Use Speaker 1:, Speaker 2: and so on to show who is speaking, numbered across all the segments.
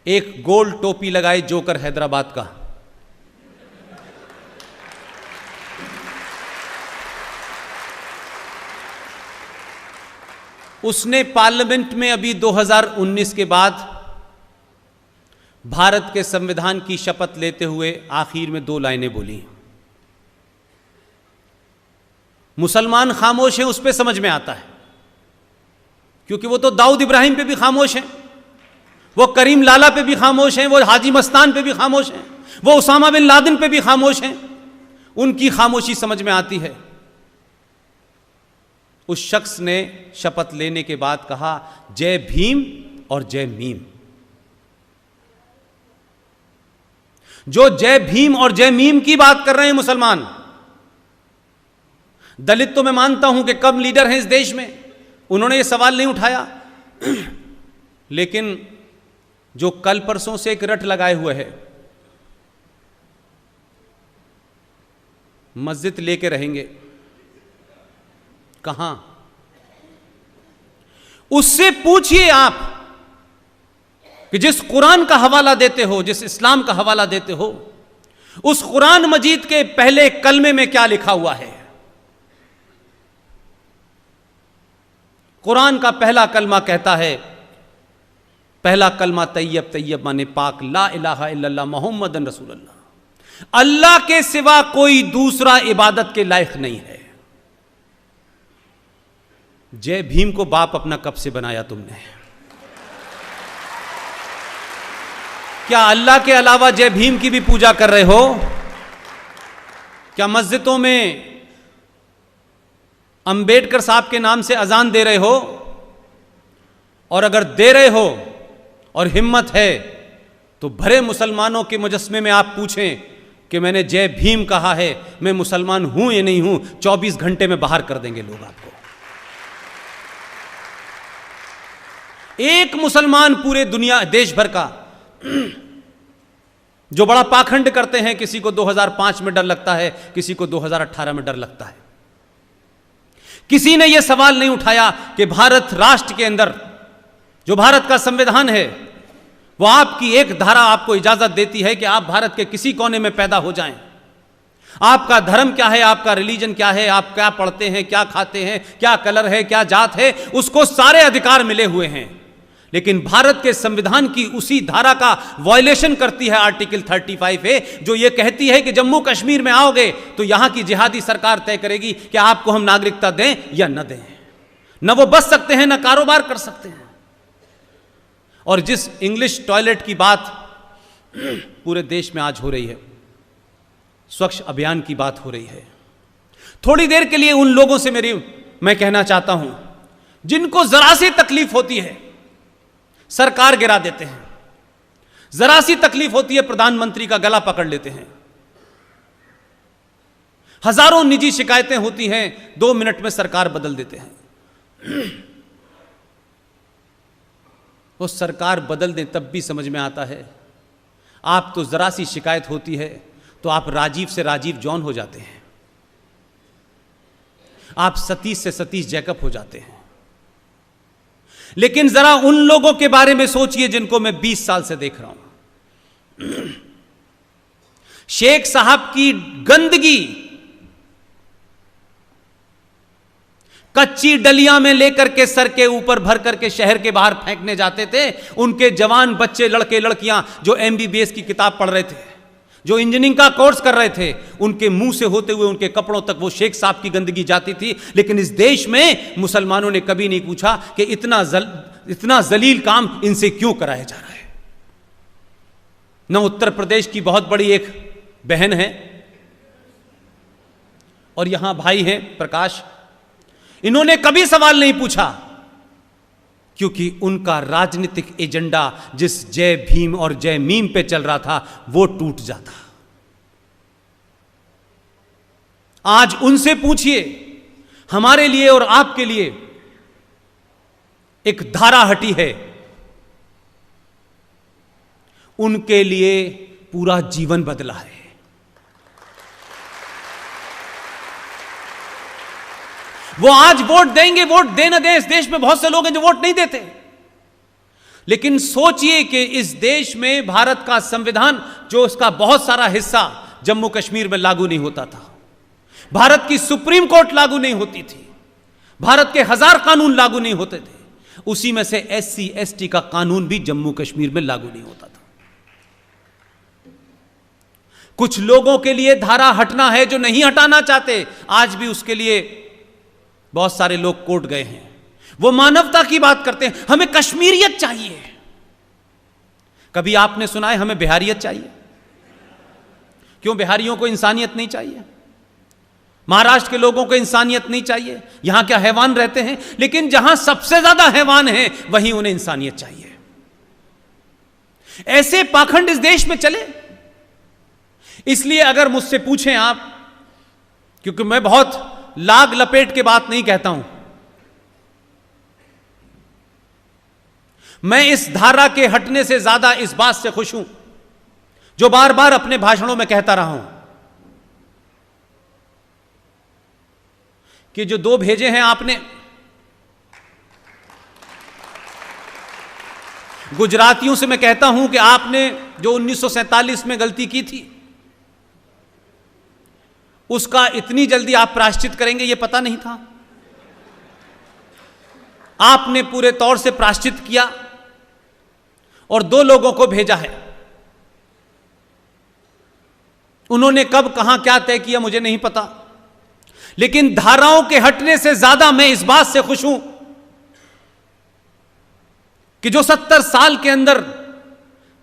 Speaker 1: एक गोल टोपी लगाए जोकर हैदराबाद का, उसने पार्लियामेंट में अभी 2019 के बाद भारत के संविधान की शपथ लेते हुए आखिर में 2 लाइनें बोली। मुसलमान खामोश हैं, उस पर समझ में आता है, क्योंकि वो तो दाऊद इब्राहिम पे भी खामोश हैं, वो करीम लाला पे भी खामोश हैं, वो हाजी मस्तान पे भी खामोश हैं, वो उसामा बिन लादेन पे भी खामोश हैं। उनकी खामोशी समझ में आती है। उस शख्स ने शपथ लेने के बाद कहा, जय भीम और जय मीम। जो जय भीम और जय मीम की बात कर रहे हैं मुसलमान, दलित तो मैं मानता हूं कि कम लीडर हैं इस देश में, उन्होंने ये सवाल नहीं उठाया, लेकिन जो कल परसों से एक रट लगाए हुए है, मस्जिद लेके रहेंगे, कहां? उससे पूछिए आप कि जिस कुरान का हवाला देते हो, जिस इस्लाम का हवाला देते हो, उस कुरान मजीद के पहले कलमे में क्या लिखा हुआ है। कुरान का पहला कलमा कहता है, पहला कलमा तैयब, तैयब माने पाक, ला इलाहा इल्लल्लाह मुहम्मदन रसूलुल्लाह, अल्लाह के सिवा कोई दूसरा इबादत के लायक नहीं है। जय भीम को बाप अपना कब से बनाया तुमने? क्या अल्लाह के अलावा जय भीम की भी पूजा कर रहे हो? क्या मस्जिदों में अंबेडकर साहब के नाम से अजान दे रहे हो? और अगर दे रहे हो और हिम्मत है तो भरे मुसलमानों के मुजस्मे में आप पूछें कि मैंने जय भीम कहा है, मैं मुसलमान हूं या नहीं हूं, 24 घंटे में बाहर कर देंगे लोग आपको। एक मुसलमान पूरे दुनिया देश भर का जो बड़ा पाखंड करते हैं, किसी को 2005 में डर लगता है, किसी को 2018 में डर लगता है, किसी ने यह सवाल नहीं उठाया कि भारत राष्ट्र के अंदर जो भारत का संविधान है, वो आपकी एक धारा आपको इजाजत देती है कि आप भारत के किसी कोने में पैदा हो जाएं। आपका धर्म क्या है, आपका रिलीजन क्या है, आप क्या पढ़ते हैं, क्या खाते हैं, क्या कलर है, क्या जात है, उसको सारे अधिकार मिले हुए हैं। लेकिन भारत के संविधान की उसी धारा का वायलेशन करती है आर्टिकल 35A, जो ये कहती है कि जम्मू कश्मीर में आओगे तो यहां की जिहादी सरकार तय करेगी कि आपको हम नागरिकता दें या न दें। न वो बच सकते हैं, न कारोबार कर सकते हैं। और जिस इंग्लिश टॉयलेट की बात पूरे देश में आज हो रही है, स्वच्छ अभियान की बात हो रही है, थोड़ी देर के लिए उन लोगों से मैं कहना चाहता हूं जिनको जरा सी तकलीफ होती है सरकार गिरा देते हैं, जरा सी तकलीफ होती है प्रधानमंत्री का गला पकड़ लेते हैं, हजारों निजी शिकायतें होती हैं, 2 मिनट में सरकार बदल देते हैं। वो सरकार बदल दें तब भी समझ में आता है। आप तो जरा सी शिकायत होती है तो आप राजीव से राजीव जॉन हो जाते हैं, आप सतीश से सतीश जैकब हो जाते हैं। लेकिन जरा उन लोगों के बारे में सोचिए जिनको मैं 20 साल से देख रहा हूं। शेख साहब की गंदगी कच्ची डलिया में लेकर के सर के ऊपर भर करके शहर के बाहर फेंकने जाते थे। उनके जवान बच्चे, लड़के लड़कियां जो MBBS की किताब पढ़ रहे थे, जो इंजीनियरिंग का कोर्स कर रहे थे, उनके मुंह से होते हुए उनके कपड़ों तक वो शेख साहब की गंदगी जाती थी। लेकिन इस देश में मुसलमानों ने कभी नहीं पूछा कि इतना जलील काम इनसे क्यों कराया जा रहा है। न उत्तर प्रदेश की बहुत बड़ी एक बहन है और यहां भाई हैं प्रकाश, इन्होंने कभी सवाल नहीं पूछा, क्योंकि उनका राजनीतिक एजेंडा जिस जय भीम और जय मीम पे चल रहा था वो टूट जाता। आज उनसे पूछिए, हमारे लिए और आपके लिए एक धारा हटी है, उनके लिए पूरा जीवन बदला है। वो आज वोट देंगे, वोट देना दे, इस देश में बहुत से लोग हैं जो वोट नहीं देते। लेकिन सोचिए कि इस देश में भारत का संविधान, जो उसका बहुत सारा हिस्सा जम्मू कश्मीर में लागू नहीं होता था, भारत की सुप्रीम कोर्ट लागू नहीं होती थी, भारत के 1000 कानून लागू नहीं होते थे, उसी में से SC ST का कानून भी जम्मू कश्मीर में लागू नहीं होता था। कुछ लोगों के लिए धारा हटना है जो नहीं हटाना चाहते, आज भी उसके लिए बहुत सारे लोग कोर्ट गए हैं। वो मानवता की बात करते हैं, हमें कश्मीरियत चाहिए। कभी आपने सुना है हमें बिहारियत चाहिए? क्यों बिहारियों को इंसानियत नहीं चाहिए? महाराष्ट्र के लोगों को इंसानियत नहीं चाहिए? यहां क्या हैवान रहते हैं? लेकिन जहां सबसे ज्यादा हैवान हैं वहीं उन्हें इंसानियत चाहिए। ऐसे पाखंड इस देश में चले। इसलिए अगर मुझसे पूछें आप, क्योंकि मैं बहुत लाग लपेट के बात नहीं कहता हूं, मैं इस धारा के हटने से ज्यादा इस बात से खुश हूं, जो बार बार अपने भाषणों में कहता रहा हूं, कि जो 2 भेजे हैं आपने, गुजरातियों से मैं कहता हूं कि आपने जो 1947 में गलती की थी, उसका इतनी जल्दी आप प्रायश्चित करेंगे यह पता नहीं था। आपने पूरे तौर से प्रायश्चित किया और 2 लोगों को भेजा है। उन्होंने कब कहां क्या तय किया मुझे नहीं पता, लेकिन धाराओं के हटने से ज्यादा मैं इस बात से खुश हूं कि जो 70 साल के अंदर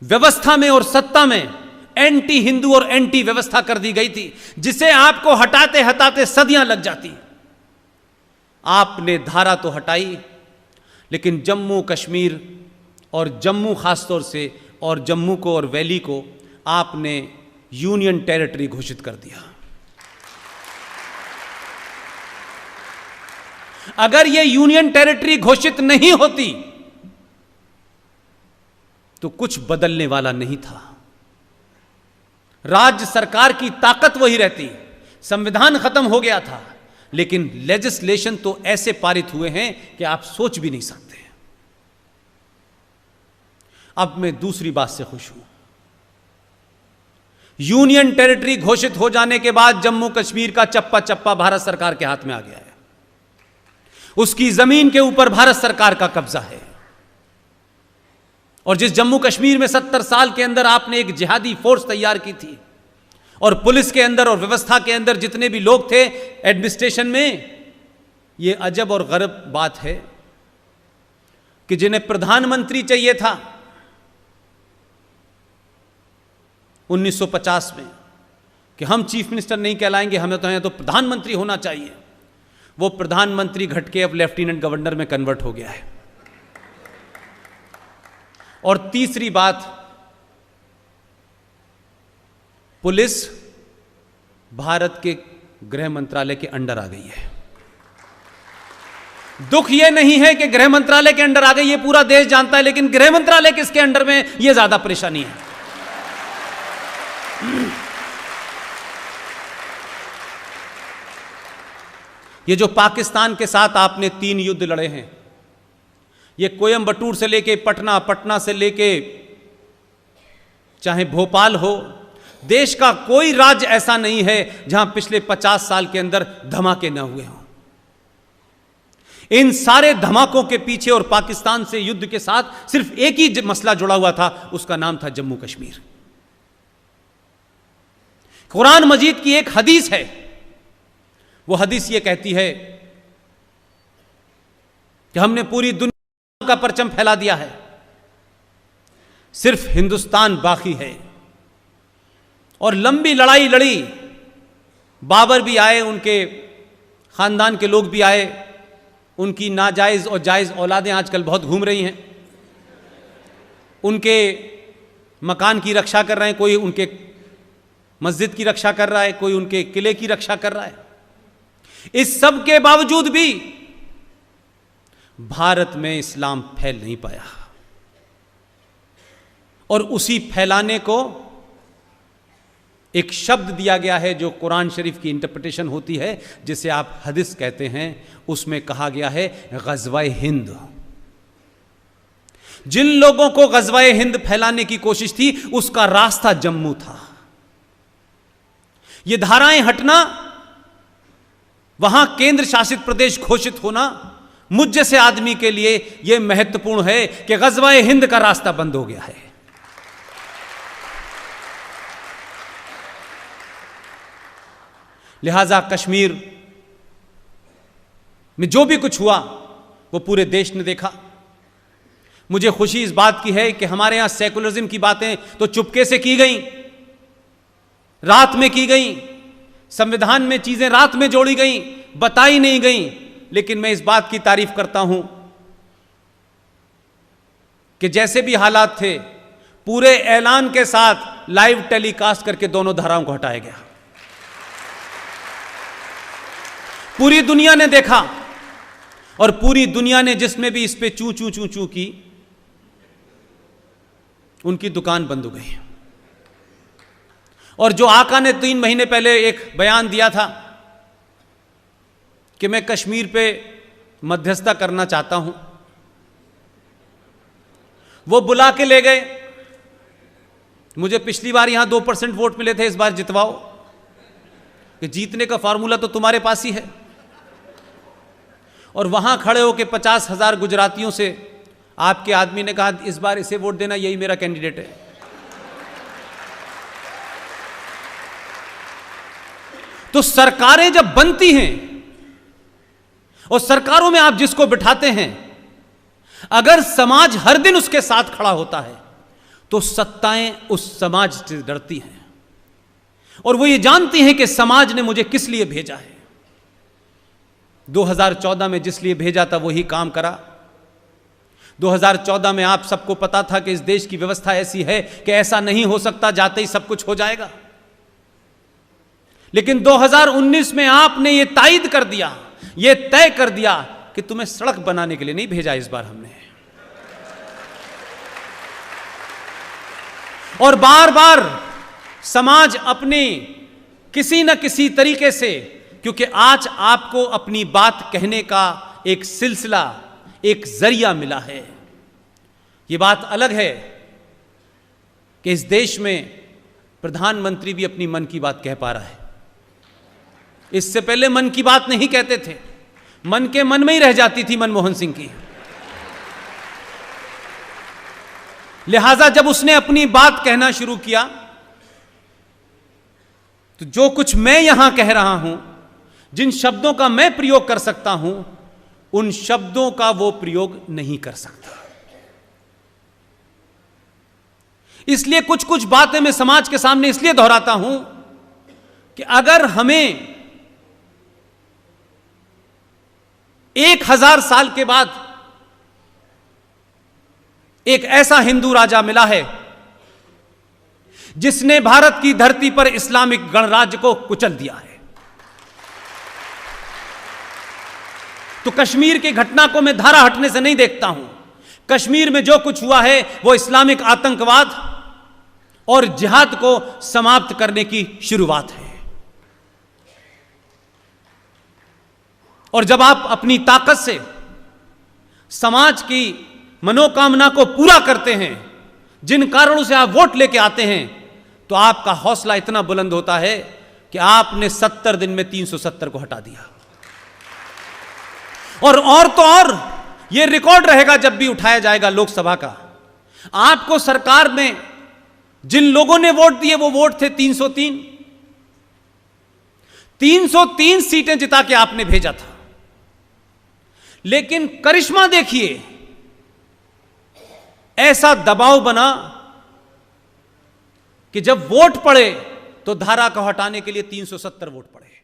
Speaker 1: व्यवस्था में और सत्ता में एंटी हिंदू और एंटी व्यवस्था कर दी गई थी, जिसे आपको हटाते हटाते सदियां लग जाती, आपने धारा तो हटाई, लेकिन जम्मू कश्मीर और जम्मू खासतौर से और जम्मू को और वैली को आपने यूनियन टेरिटरी घोषित कर दिया। अगर यह यूनियन टेरिटरी घोषित नहीं होती तो कुछ बदलने वाला नहीं था। राज्य सरकार की ताकत वही रहती, संविधान खत्म हो गया था, लेकिन लेजिस्लेशन तो ऐसे पारित हुए हैं कि आप सोच भी नहीं सकते। अब मैं दूसरी बात से खुश हूं। यूनियन टेरिटरी घोषित हो जाने के बाद जम्मू कश्मीर का चप्पा चप्पा भारत सरकार के हाथ में आ गया है। उसकी जमीन के ऊपर भारत सरकार का कब्जा है। और जिस जम्मू कश्मीर में 70 साल के अंदर आपने एक जिहादी फोर्स तैयार की थी, और पुलिस के अंदर और व्यवस्था के अंदर जितने भी लोग थे एडमिनिस्ट्रेशन में, यह अजब और गरब बात है कि जिन्हें प्रधानमंत्री चाहिए था 1950 में, कि हम चीफ मिनिस्टर नहीं कहलाएंगे, हमें तो प्रधानमंत्री होना चाहिए, वो प्रधानमंत्री घट के अब लेफ्टिनेंट गवर्नर में कन्वर्ट हो गया है। और तीसरी बात, पुलिस भारत के गृह मंत्रालय के अंडर आ गई है। दुख यह नहीं है कि गृह मंत्रालय के अंडर आ गई, यह पूरा देश जानता है, लेकिन गृह मंत्रालय किसके अंडर में, यह ज्यादा परेशानी है। ये जो पाकिस्तान के साथ आपने 3 युद्ध लड़े हैं, ये कोयंबटूर से लेके पटना, पटना से लेके चाहे भोपाल हो, देश का कोई राज्य ऐसा नहीं है जहां पिछले 50 साल के अंदर धमाके न हुए हों। इन सारे धमाकों के पीछे और पाकिस्तान से युद्ध के साथ सिर्फ एक ही मसला जुड़ा हुआ था, उसका नाम था जम्मू कश्मीर। कुरान मजीद की एक हदीस है, वो हदीस ये कहती है कि हमने पूरी दुनिया का परचम फैला दिया है, सिर्फ हिंदुस्तान बाकी है। और लंबी लड़ाई लड़ी, बाबर भी आए, उनके खानदान के लोग भी आए, उनकी नाजायज और जायज औलादें आजकल बहुत घूम रही हैं, उनके मकान की रक्षा कर रहे हैं, कोई उनके मस्जिद की रक्षा कर रहा है, कोई उनके किले की रक्षा कर रहा है। इस सब के बावजूद भी भारत में इस्लाम फैल नहीं पाया, और उसी फैलाने को एक शब्द दिया गया है जो कुरान शरीफ की इंटरप्रिटेशन होती है, जिसे आप हदीस कहते हैं। उसमें कहा गया है गज़वा हिंद। जिन लोगों को ग़ज़वा-ए हिंद फैलाने की कोशिश थी, उसका रास्ता जम्मू था। ये धाराएं हटना, वहां केंद्र शासित प्रदेश घोषित होना, मुझ जैसे आदमी के लिए यह महत्वपूर्ण है कि ग़ज़वा-ए हिंद का रास्ता बंद हो गया है। लिहाजा कश्मीर में जो भी कुछ हुआ वो पूरे देश ने देखा। मुझे खुशी इस बात की है कि हमारे यहां सेकुलरिज्म की बातें तो चुपके से की गई, रात में की गई, संविधान में चीजें रात में जोड़ी गई, बताई नहीं गई। लेकिन मैं इस बात की तारीफ करता हूं कि जैसे भी हालात थे, पूरे ऐलान के साथ लाइव टेलीकास्ट करके दोनों धाराओं को हटाया गया। पूरी दुनिया ने देखा और पूरी दुनिया ने जिसमें भी इस पे चू चू चू चू की, उनकी दुकान बंद हो गई। और जो आका ने 3 महीने पहले एक बयान दिया था कि मैं कश्मीर पे मध्यस्थता करना चाहता हूं, वो बुला के ले गए। मुझे पिछली बार यहां 2% वोट मिले थे, इस बार जितवाओ, कि जीतने का फॉर्मूला तो तुम्हारे पास ही है। और वहां खड़े होकर 50,000 गुजरातियों से आपके आदमी ने कहा इस बार इसे वोट देना, यही मेरा कैंडिडेट है। तो सरकारें जब बनती हैं और सरकारों में आप जिसको बिठाते हैं, अगर समाज हर दिन उसके साथ खड़ा होता है तो सत्ताएं उस समाज से डरती हैं और वो ये जानती हैं कि समाज ने मुझे किस लिए भेजा है। 2014 में जिस लिए भेजा था वही काम करा। 2014 में आप सबको पता था कि इस देश की व्यवस्था ऐसी है कि ऐसा नहीं हो सकता, जाते ही सब कुछ हो जाएगा। लेकिन 2019 में आपने ये तायद कर दिया, ये तय कर दिया कि तुम्हें सड़क बनाने के लिए नहीं भेजा इस बार हमने। और बार बार समाज अपने किसी न किसी तरीके से, क्योंकि आज आपको अपनी बात कहने का एक सिलसिला, एक जरिया मिला है। यह बात अलग है कि इस देश में प्रधानमंत्री भी अपनी मन की बात कह पा रहा है। इससे पहले मन की बात नहीं कहते थे, मन के मन में ही रह जाती थी मनमोहन सिंह की। लिहाजा जब उसने अपनी बात कहना शुरू किया तो जो कुछ मैं यहां कह रहा हूं, जिन शब्दों का मैं प्रयोग कर सकता हूं, उन शब्दों का वो प्रयोग नहीं कर सकता। इसलिए कुछ कुछ बातें मैं समाज के सामने इसलिए दोहराता हूं कि अगर हमें 1000 साल के बाद एक ऐसा हिंदू राजा मिला है जिसने भारत की धरती पर इस्लामिक गणराज्य को कुचल दिया है, तो कश्मीर की घटना को मैं धारा हटने से नहीं देखता हूं। कश्मीर में जो कुछ हुआ है वो इस्लामिक आतंकवाद और जिहाद को समाप्त करने की शुरुआत है। और जब आप अपनी ताकत से समाज की मनोकामना को पूरा करते हैं, जिन कारणों से आप वोट लेके आते हैं, तो आपका हौसला इतना बुलंद होता है कि आपने 70 दिन में 370 को हटा दिया। और तो और यह रिकॉर्ड रहेगा जब भी उठाया जाएगा लोकसभा का। आपको सरकार में जिन लोगों ने वोट दिए वो वोट थे 303। 303 सीटें जिता के आपने भेजा था। लेकिन करिश्मा देखिए, ऐसा दबाव बना कि जब वोट पड़े तो धारा को हटाने के लिए 370 वोट पड़े।